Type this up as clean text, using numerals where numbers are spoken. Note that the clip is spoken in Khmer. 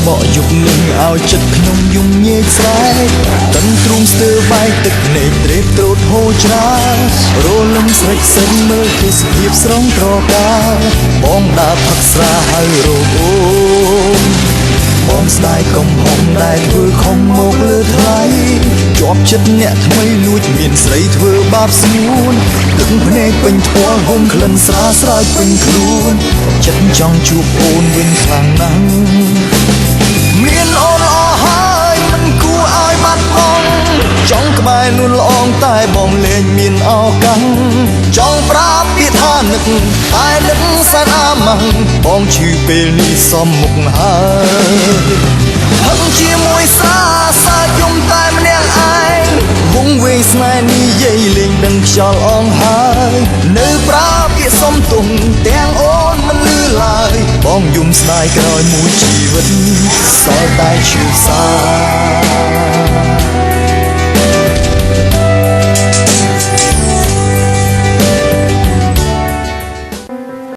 បកយុគនឹងឲ្យចិត្តខ្ញុំយំញែកស្រែកតឹងទ្រូងស្ទើរបែកទឹកភ្នែកត្រេកត្រោតហូរច្រារលំស្រេចសិនមើលទេសភាពស្រងត្រកាបងដើរផឹកស្រាហើយរោគអូបងស្ដាយកំហុងដែលធ្វើខំមកលើថ្លៃជាប់ចិត្តអ្នកថ្មីលួចមានស្រីធ្វើបាបស្ងួនទឹកភ្នែកពេញថ្ពាល់ហុំក្លិនស្រាស្រើចពេញខ្លួនចិត្តចង់ជួបអូនវិញខ្លាំងណាស់មានអូនល្អហើយមិនគួរឲ្យបាត់បង់ចង់ក្បែរនួនល្អងតែបងលែងមានឱកាសចង់ប្រាប់ពាក្យថានឹកតែនឹកសែនអាម៉ាំងបងឈឺពេលនេះសមមុខហើយហឹងជាមួយសាសាយំតែម្នាក់ឯងវងវែងស្នេហ៍នេះយាយលេងដឹងខ្យល់អងហើយនៅប្រាពាក្យសុំទុំទាំងអូនមិនលឺឡើយបងយំស្ដាយក្រោយមួយជីវិតសល់តែឈឺសា